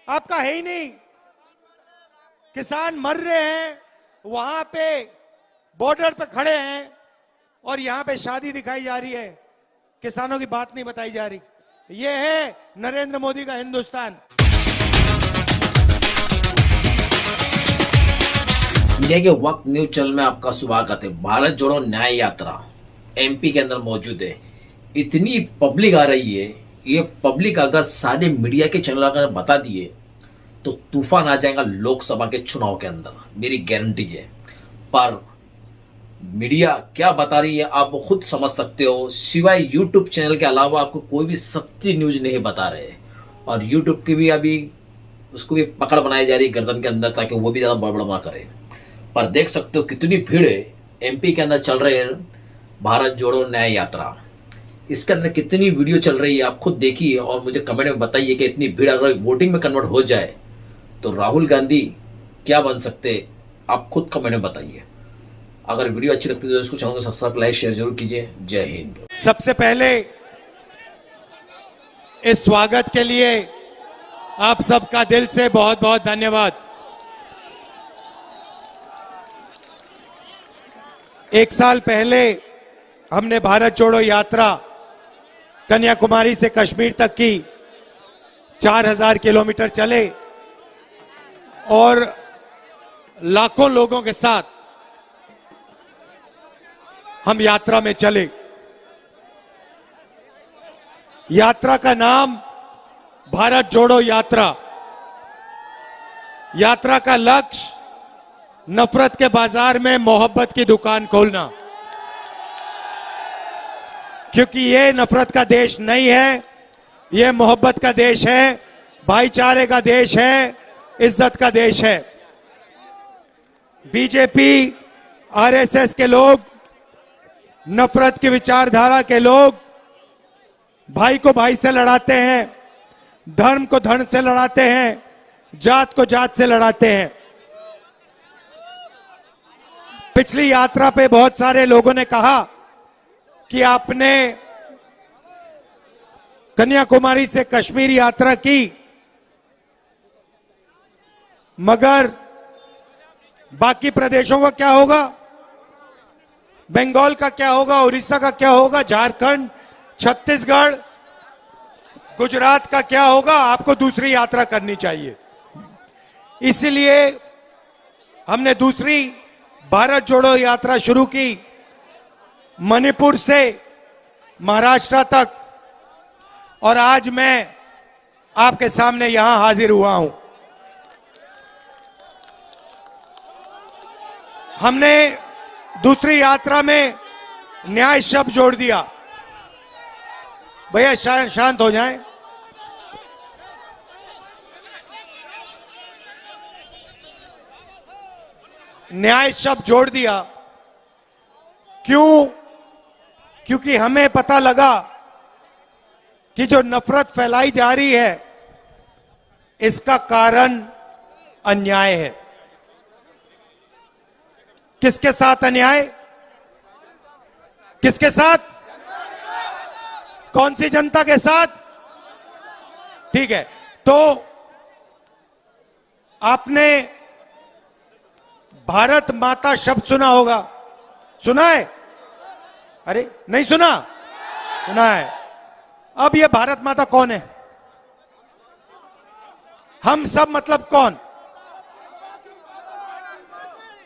आपका है ही नहीं। किसान मर रहे हैं, वहां पे बॉर्डर पे खड़े हैं और यहां पे शादी दिखाई जा रही है, किसानों की बात नहीं बताई जा रही। ये है नरेंद्र मोदी का हिंदुस्तान। इंडिया के वक्त न्यूज चैनल में आपका स्वागत है। भारत जोड़ो न्याय यात्रा एमपी के अंदर मौजूद है। इतनी पब्लिक आ रही है, ये पब्लिक अगर सारे मीडिया के चैनल अगर बता दिए तो तूफान आ जाएगा लोकसभा के चुनाव के अंदर, मेरी गारंटी है। पर मीडिया क्या बता रही है आप खुद समझ सकते हो। सिवाय यूट्यूब चैनल के अलावा आपको कोई भी सच्ची न्यूज नहीं बता रहे। और यूट्यूब की भी अभी उसको भी पकड़ बनाई जा रही है गर्दन के अंदर, ताकि वो भी ज्यादा बड़बड़ ना करे। पर देख सकते हो कितनी भीड़ है एमपी के अंदर चल रहे हैं भारत जोड़ो न्याय यात्रा। इसके अंदर कितनी वीडियो चल रही है आप खुद देखिए और मुझे कमेंट में बताइए कि इतनी भीड़ अगर वोटिंग में कन्वर्ट हो जाए तो राहुल गांधी क्या बन सकते, आप खुद कमेंट में बताइए। अगर वीडियो अच्छी लगती है तो इसको चैनल को सब्सक्राइब, लाइक, शेयर जरूर कीजिए। जय हिंद। सबसे पहले इस स्वागत के लिए आप सबका दिल से बहुत बहुत धन्यवाद। एक साल पहले हमने भारत जोड़ो यात्रा कन्याकुमारी से कश्मीर तक की, 4000 किलोमीटर चले और लाखों लोगों के साथ हम यात्रा में चले। यात्रा का नाम भारत जोड़ो यात्रा। यात्रा का लक्ष्य नफरत के बाजार में मोहब्बत की दुकान खोलना, क्योंकि ये नफरत का देश नहीं है, ये मोहब्बत का देश है, भाईचारे का देश है, इज्जत का देश है। बीजेपी, आरएसएस के लोग, नफरत की विचारधारा के लोग भाई को भाई से लड़ाते हैं, धर्म को धर्म से लड़ाते हैं, जात को जात से लड़ाते हैं। पिछली यात्रा पे बहुत सारे लोगों ने कहा कि आपने कन्याकुमारी से कश्मीर यात्रा की, मगर बाकी प्रदेशों का क्या होगा, बंगाल का क्या होगा, उड़ीसा का क्या होगा, झारखंड, छत्तीसगढ़, गुजरात का क्या होगा। आपको दूसरी यात्रा करनी चाहिए। इसलिए हमने दूसरी भारत जोड़ो यात्रा शुरू की, मणिपुर से महाराष्ट्र तक, और आज मैं आपके सामने यहां हाजिर हुआ हूं। हमने दूसरी यात्रा में न्याय शब्द जोड़ दिया। भैया शांत हो जाएं। न्याय शब्द जोड़ दिया। क्यों? क्योंकि हमें पता लगा कि जो नफरत फैलाई जा रही है इसका कारण अन्याय है। किसके साथ अन्याय? किसके साथ? कौन सी जनता के साथ? ठीक है, तो आपने भारत माता शब्द सुना होगा, सुना है? अरे नहीं सुना? सुना है। अब ये भारत माता कौन है? हम सब मतलब कौन?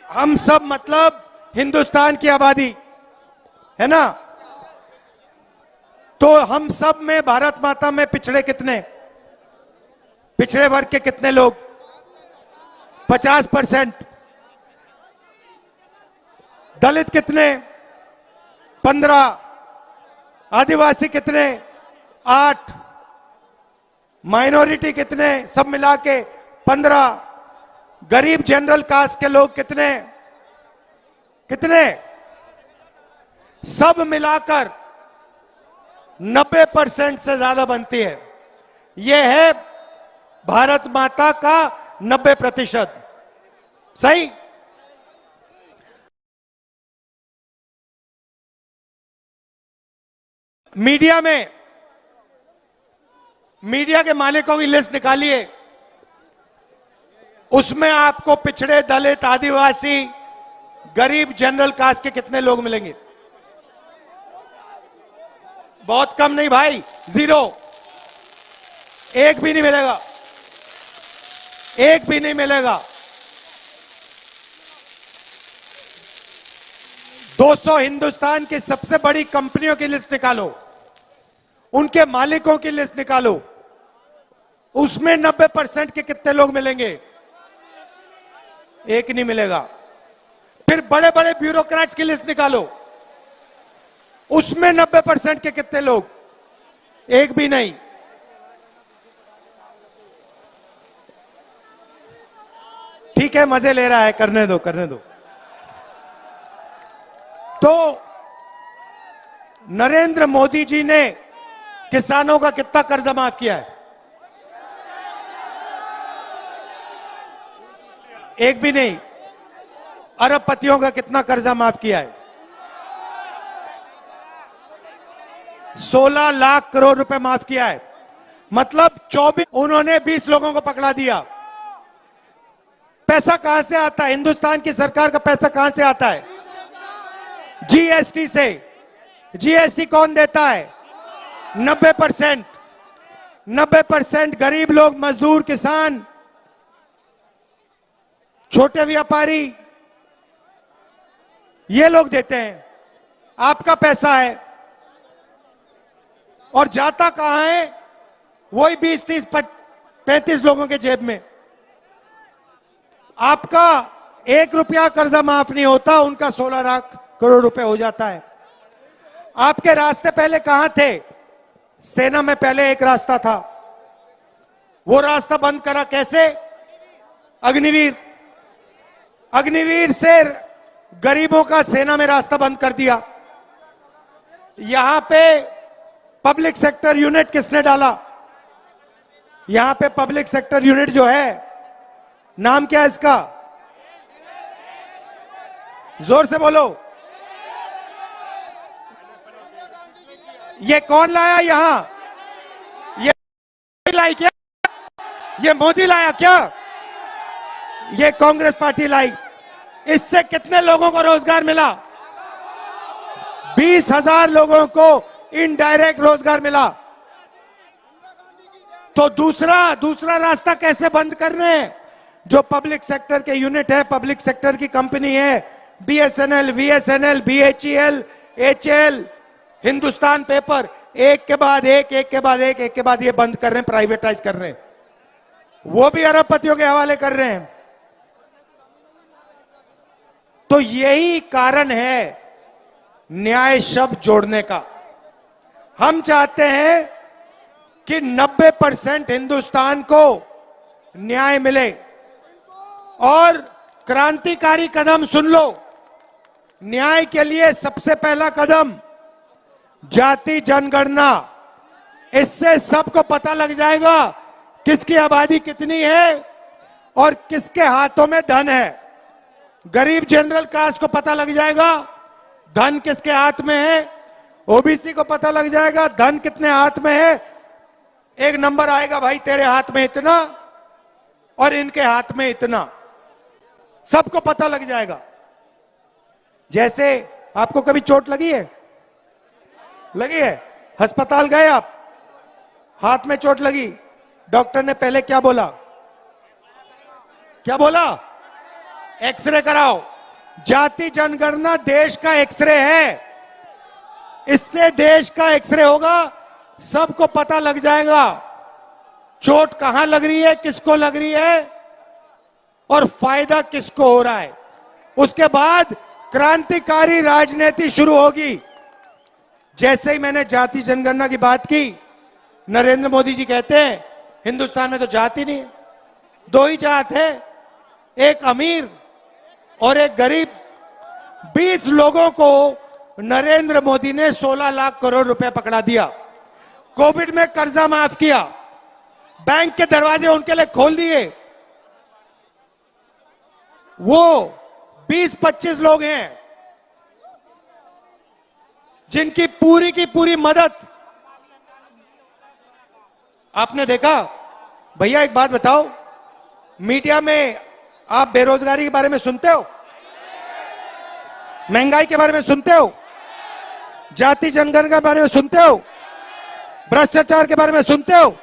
हम सब मतलब हिंदुस्तान की आबादी है ना। तो हम सब में भारत माता में पिछड़े कितने, पिछड़े वर्ग के कितने लोग? 50%। दलित कितने? 15। आदिवासी कितने? 8। माइनॉरिटी कितने? सब मिला के 15। गरीब जनरल कास्ट के लोग कितने? कितने? सब मिलाकर 90% से ज्यादा बनती है। यह है भारत माता का 90%। सही? मीडिया में, मीडिया के मालिकों की लिस्ट निकालिए। उसमें आपको पिछड़े, दलित, आदिवासी, गरीब, जनरल कास्ट के कितने लोग मिलेंगे? बहुत कम नहीं भाई, 0, एक भी नहीं मिलेगा, एक भी नहीं मिलेगा। 200 हिंदुस्तान की सबसे बड़ी कंपनियों की लिस्ट निकालो, उनके मालिकों की लिस्ट निकालो, उसमें 90% के कितने लोग मिलेंगे? एक नहीं मिलेगा। फिर बड़े बड़े ब्यूरोक्रेट्स की लिस्ट निकालो, उसमें 90% के कितने लोग? एक भी नहीं। ठीक है, मजे ले रहा है, करने दो, करने दो। तो नरेंद्र मोदी जी ने किसानों का कितना कर्जा माफ किया है? एक भी नहीं। अरबपतियों का कितना कर्जा माफ किया है? 16 लाख करोड़ रुपए माफ किया है। मतलब 24, उन्होंने 20 लोगों को पकड़ा दिया। पैसा कहां से आता है? हिंदुस्तान की सरकार का पैसा कहां से आता है? जीएसटी से। जीएसटी कौन देता है? 90%। 90% गरीब लोग, मजदूर, किसान, छोटे व्यापारी, ये लोग देते हैं। आपका पैसा है और जाता कहां है? वही 20, 30, 35 लोगों के जेब में। आपका 1 रुपया कर्जा माफ नहीं होता, उनका 16 लाख करोड़ रुपए हो जाता है। आपके रास्ते पहले कहां थे? सेना में पहले एक रास्ता था, वो रास्ता बंद करा। कैसे? अग्निवीर। अग्निवीर से गरीबों का सेना में रास्ता बंद कर दिया। यहां पे पब्लिक सेक्टर यूनिट किसने डाला? यहां पे पब्लिक सेक्टर यूनिट जो है, नाम क्या है इसका? जोर से बोलो। ये कौन लाया यहां? ये लाई क्या? ये मोदी लाया क्या? ये कांग्रेस पार्टी लाई। इससे कितने लोगों को रोजगार मिला? 20,000 लोगों को इनडायरेक्ट रोजगार मिला। तो दूसरा रास्ता कैसे बंद करने? जो पब्लिक सेक्टर के यूनिट है, पब्लिक सेक्टर की कंपनी है, BSNL, VSNL, BHEL, HAL, Hindustan Paper, एक के बाद एक, एक के बाद एक, एक के बाद ये बंद कर रहे हैं, प्राइवेटाइज कर रहे हैं। वो भी अरबपतियों के हवाले कर रहे हैं। तो यही कारण है न्याय शब्द जोड़ने का। हम चाहते हैं कि 90% हिंदुस्तान को न्याय मिले। और क्रांतिकारी कदम सुन लो। न्याय के लिए सबसे पहला कदम जाति जनगणना। इससे सबको पता लग जाएगा किसकी आबादी कितनी है और किसके हाथों में धन है। गरीब जनरल कास्ट को पता लग जाएगा धन किसके हाथ में है। ओबीसी को पता लग जाएगा धन कितने हाथ में है। एक नंबर आएगा, भाई तेरे हाथ में इतना और इनके हाथ में इतना, सबको पता लग जाएगा। जैसे आपको कभी चोट लगी है? लगी है? अस्पताल गए आप, हाथ में चोट लगी, डॉक्टर ने पहले क्या बोला? क्या बोला? एक्सरे कराओ। जाति जनगणना देश का एक्सरे है। इससे देश का एक्सरे होगा, सबको पता लग जाएगा चोट कहां लग रही है, किसको लग रही है और फायदा किसको हो रहा है। उसके बाद क्रांतिकारी राजनीति शुरू होगी। जैसे ही मैंने जाति जनगणना की बात की, नरेंद्र मोदी जी कहते हैं हिंदुस्तान में तो जाति नहीं है, 2 ही जात है, एक अमीर और एक गरीब। 20 लोगों को नरेंद्र मोदी ने 16 लाख करोड़ रुपए पकड़ा दिया। कोविड में कर्जा माफ किया, बैंक के दरवाजे उनके लिए खोल दिए। वो 20-25 लोग हैं जिनकी पूरी की पूरी मदद आपने देखा। भैया एक बात बताओ, मीडिया में आप बेरोजगारी के बारे में सुनते हो, महंगाई के बारे में सुनते हो, जाति जनगणना के बारे में सुनते हो, भ्रष्टाचार के बारे में सुनते हो?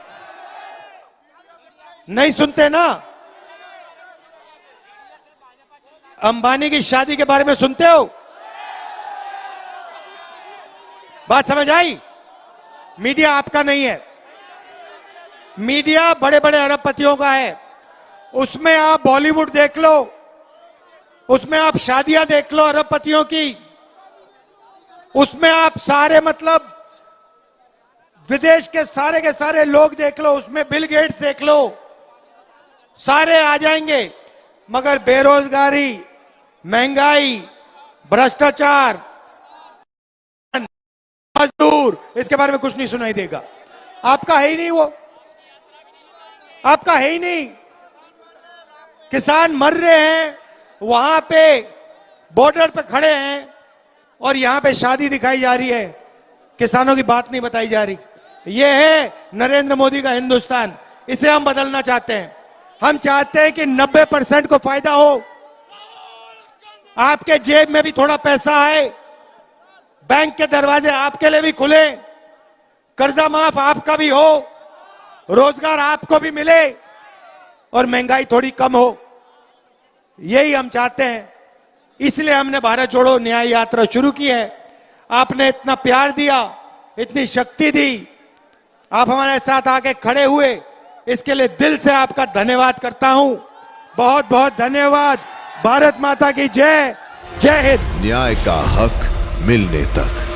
नहीं सुनते ना। अंबानी की शादी के बारे में सुनते हो? बात समझ आई? मीडिया आपका नहीं है, मीडिया बड़े बड़े अरबपतियों का है। उसमें आप बॉलीवुड देख लो, उसमें आप शादियां देख लो अरबपतियों की, उसमें आप सारे मतलब विदेश के सारे लोग देख लो, उसमें बिल गेट्स देख लो, सारे आ जाएंगे। मगर बेरोजगारी, महंगाई, भ्रष्टाचार, मजदूर, इसके बारे में कुछ नहीं सुनाई देगा। आपका है ही नहीं, वो आपका है ही नहीं। किसान मर रहे हैं, वहां पे बॉर्डर पे खड़े हैं और यहां पे शादी दिखाई जा रही है, किसानों की बात नहीं बताई जा रही। यह है नरेंद्र मोदी का हिंदुस्तान, इसे हम बदलना चाहते हैं। हम चाहते हैं कि 90% को फायदा हो, आपके जेब में भी थोड़ा पैसा आए, बैंक के दरवाजे आपके लिए भी खुले, कर्जा माफ आपका भी हो, रोजगार आपको भी मिले और महंगाई थोड़ी कम हो। यही हम चाहते हैं। इसलिए हमने भारत जोड़ो न्याय यात्रा शुरू की है। आपने इतना प्यार दिया, इतनी शक्ति दी, आप हमारे साथ आके खड़े हुए, इसके लिए दिल से आपका धन्यवाद करता हूं। बहुत बहुत धन्यवाद। भारत माता की जय। जय हिंद। न्याय का हक मिलने तक।